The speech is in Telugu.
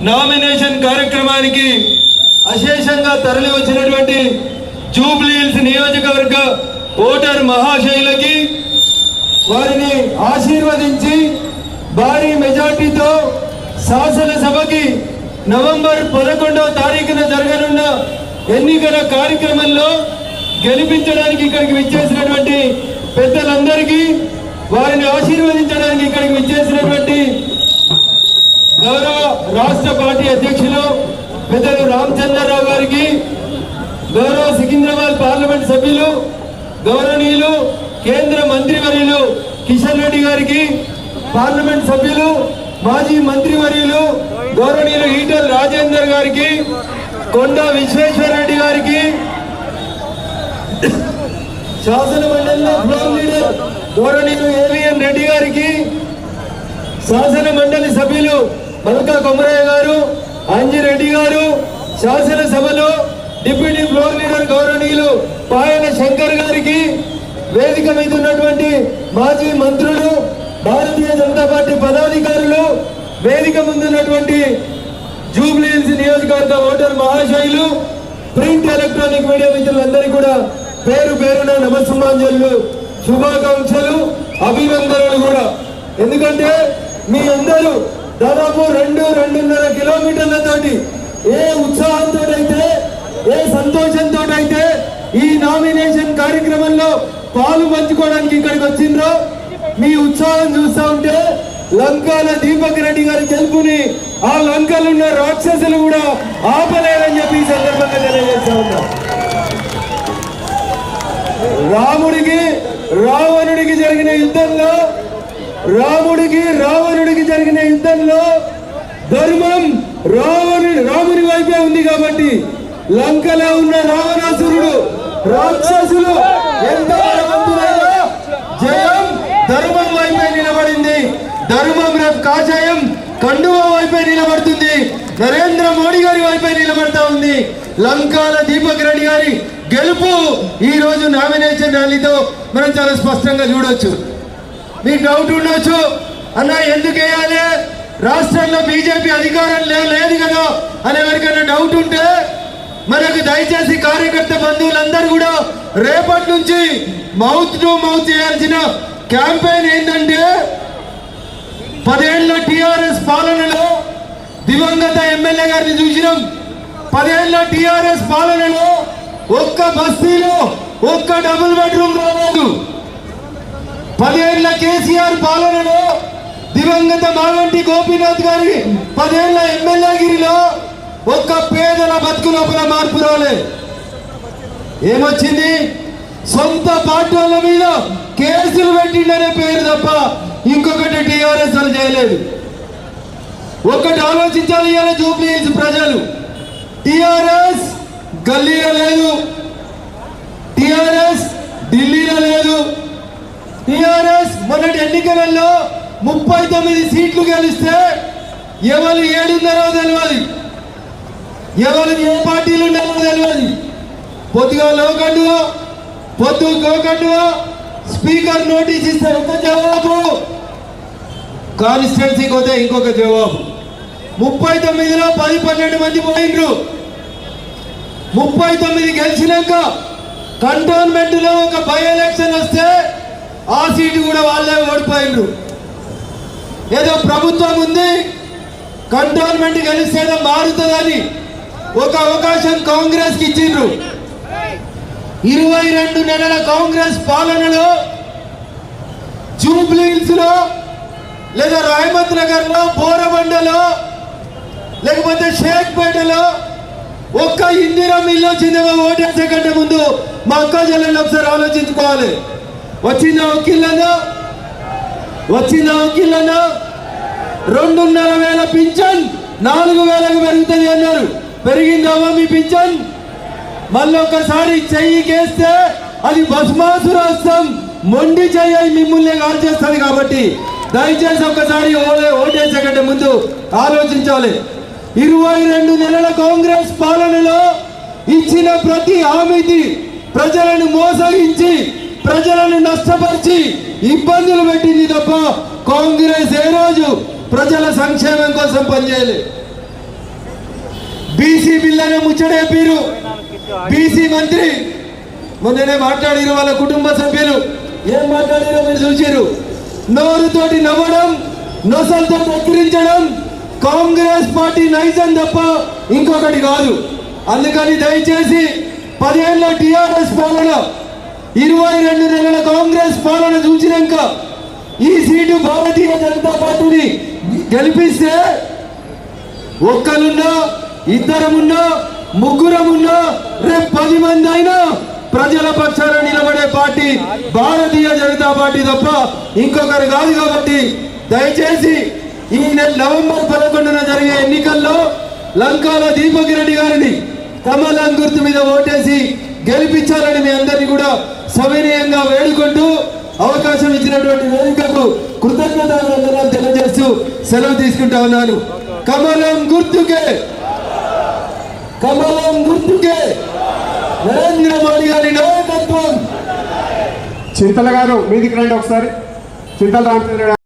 నామినేషన్ కార్యక్రమానికి అశేషంగా తరలి వచ్చినటువంటి జూబ్లీ హిల్స్ నియోజకవర్గ ఓటర్ మహాశయులకి వారిని ఆశీర్వదించి భారీ మెజార్టీతో శాసనసభకి నవంబర్ 11వ తారీఖున జరగనున్న ఎన్నికల కార్యక్రమంలో గెలిపించడానికి ఇక్కడికి విచ్చేసినటువంటి పెద్దలందరికీ, వారిని ఆశీర్వదించడానికి ఇక్కడికి విచ్చేసినటువంటి గౌరవ రాష్ట్ర పార్టీ అధ్యక్షులు పెద్దలు రామచంద్రరావు గారికి, గౌరవ సికింద్రాబాద్ పార్లమెంట్ సభ్యులు గౌరవనీయులు కేంద్ర మంత్రివర్యులు కిషన్ రెడ్డి గారికి, పార్లమెంట్ సభ్యులు మాజీ మంత్రివర్యులు గౌరవనీయులు ఈటెల రాజేందర్ గారికి, కొండ విశ్వేశ్వర రెడ్డి గారికి, శాసన మండలిలో ఫ్లోర్ లీడర్ గౌరవనీయులు ఏవిఎన్ రెడ్డి గారికి, శాసన మండలి సభ్యులు మల్కా కొమరయ్య గారు, అంజిరెడ్డి గారు, శాసనసభలో డిప్యూటీ ఫ్లోర్ లీడర్ గౌరవనీయులు పాయన శంకర్ గారికి, వేదిక మీద ఉన్నటువంటి మాజీ మంత్రులు, భారతీయ జనతా పార్టీ పదాధికారులు, వేదిక ముందున్నటువంటి జూబ్లీ హిల్స్ నియోజకవర్గ ఓటర్ మహాశయులు, ప్రింట్ ఎలక్ట్రానిక్ మీడియా మిత్రులందరికీ కూడా పేరు పేరున నమస్సుమాంజలు, శుభాకాంక్షలు, అభినందనలు కూడా. ఎందుకంటే మీ అందరూ దాదాపు 2-2.5 కిలోమీటర్లతోటి ఏ ఉత్సాహంతో అయితే, ఏ సంతోషంతో అయితే ఈ నామినేషన్ కార్యక్రమంలో పాలు పంచుకోవడానికి ఇక్కడికి వచ్చిండ్రో, మీ ఉత్సాహం చూస్తూ ఉంటే లంకాల దీపక్ రెడ్డి గారి గెలుపుని ఆ లంకలు ఉన్న రాక్షసులు కూడా ఆపలేరని చెప్పి ఈ సందర్భంగా తెలియజేస్తా ఉన్నా. రాముడికి రావణుడికి జరిగిన యుద్ధంలో ధర్మం రాముని వైపే ఉంది కాబట్టి లంకలో ఉన్న రావణాసురుడు రాక్షసులు ఎంత బలవంతులైనా జయం ధర్మం వైపే నిలబడింది. ధర్మం రేపు కాజాయం కండువా వైపే నిలబడుతుంది, నరేంద్ర మోడీ గారి వైపే నిలబడతా ఉంది. లంకాల దీపక్ రెడ్డి గారి గెలుపు ఈ రోజు నామినేషన్ ర్యాలీతో మనం చాలా స్పష్టంగా చూడొచ్చు. మీకు డౌట్ ఉండొచ్చు, అన్న ఎందుకు వేయాలి, రాష్ట్రంలో బీజేపీ అధికారం లేదు కదా అనే ఎవరికైనా డౌట్ ఉంటే మనకు దయచేసి కార్యకర్త బంధువులందరూ కూడా రేపటి నుంచి మౌత్ టు మౌత్ చేయాల్సిన క్యాంపెయిన్ ఏంటంటే, 10 ఏళ్ల టిఆర్ఎస్ పాలనలో దివంగత ఎమ్మెల్యే గారిని చూసినాం. 10 ఏళ్ల టిఆర్ఎస్ పాలనలో ఒక్క బస్తీలో ఒక్క డబుల్ బెడ్రూమ్ రాలేదు. 10 ఏళ్ల కేసీఆర్ పాలనలో దివంగత మాగంటి గోపీనాథ్ గారి 10 ఏళ్ల ఎమ్మెల్యేగిరిలో ఒక్క పేదల బతుకు లోపల మార్పు రాలే. ఏమొచ్చింది, సొంత పార్టీల మీద కేసులు పెట్టిండనే పేరు తప్ప ఇంకొకటి టీఆర్ఎస్ వాళ్ళు చేయలేదు. ఒక్కటి ఆలోచించాలి ఇవాళ జూబ్లీ హిల్స్ ప్రజలు, టీఆర్ఎస్ గల్లీలో లేదు, టీఆర్ఎస్ ఢిల్లీలో లేదు. టీఆర్ఎస్ మొన్నటి ఎన్నికలలో 39 సీట్లు గెలిస్తే ఎవరు 7 ఉన్నారో తెలియదు, ఎవరు ఏ పార్టీలు ఉన్నారో తెలియదు. పొద్దుగా లోకండువా పొద్దు గోకండువా స్పీకర్ నోటీస్ ఇస్తారు ఒక జవాబు, కాన్స్టిట్యున్సీకి పోతే ఇంకొక జవాబు. 39లో 10-12 మంది పోయిండ్రు. 39 గెలిచినాక కంటోన్మెంట్ లో ఒక బై ఎలక్షన్ వస్తే ఆ సీటు కూడా వాళ్ళే ఓడిపోయిండ్రు. ఏదో ప్రభుత్వం ఉంది, కంటోన్మెంట్ గెలిస్తే మారుతుందని ఒక అవకాశం కాంగ్రెస్ కి ఇచ్చిండ్రు. 22 నెలల కాంగ్రెస్ పాలనలో జూబ్లీ హిల్స్ లో లేదా రాయమత్ నగర్ లో, బోరబండలో, లేకపోతే షేక్పేటలో ఒక్క ఇందిరా మిల్లు వచ్చిందేమో ఓటేసే కంటే ముందు మా అక్క చెల్లెళ్ళు ఒకసారి ఆలోచించుకోవాలి. వచ్చిందా వకీళ్ళను 2,500 పింఛన్ 4,000కు పెరుగుతుంది అన్నారు. పెరిగిందామా మీ పింఛన్? మళ్ళీ ఒకసారి చెయ్యి కేస్తే అది భస్మాసురాస్తం, మొండి చెయ్యి మిమ్మల్ని కాల్ చేస్తుంది. కాబట్టి దయచేసి ఒకసారి ఓటేసే కంటే ముందు ఆలోచించాలి. 22 నెలల కాంగ్రెస్ పాలనలో ఇచ్చిన ప్రతి హామీని ప్రజలను మోసగించి, ప్రజలను నష్టపరిచి ఇబ్బందులు పెట్టింది తప్ప కాంగ్రెస్ ఏ రోజు ప్రజల సంక్షేమం కోసం పనిచేయలేదు. బీసీ బిల్లునే ముచ్చడేపారు. బీసీ మంత్రి మొన్ననే మాట్లాడిరు, వాళ్ళ కుటుంబ సభ్యులు ఏం మాట్లాడారో మీరు చూసారు. నోరుతోటి నవ్వడం, నొసలతో ఎక్కిరించడం కాంగ్రెస్ పార్టీ నైజం తప్ప ఇంకొకటి కాదు. అందుకని దయచేసి 10 ఏళ్ల టిఆర్ఎస్ పాలన, 22 నెలల కాంగ్రెస్ పాలన చూసినాక ఈ సీటు భారతీయ జనతా పార్టీని గెలిపిస్తే ఒక్కరున్నా, ఇద్దరమున్నా, ముగ్గురమున్నా, రేపు 10 మంది అయినా ప్రజల పక్షాన నిలబడే పార్టీ భారతీయ జనతా పార్టీ తప్ప ఇంకొకరు కాదు. కాబట్టి దయచేసి ఈ నవంబర్ 11న జరిగే ఎన్నికల్లో లంకాల దీపక్ రెడ్డి గారిని కమలం గుర్తు మీద ఓటేసి గెలిపించాలని మీ అందరినీ కూడా సవినయంగా వేడుకుంటూ అవకాశం ఇచ్చినటువంటి వేదికకు కృతజ్ఞతలు తెలియజేస్తూ సెలవు తీసుకుంటా ఉన్నాను. కమలం గుర్తుకే, కమలం గుర్తుకే నరేంద్ర మోడీ గారి నాయకత్వం. చింతల గారు మీదికి రండి ఒకసారి. చింతల రామచంద్ర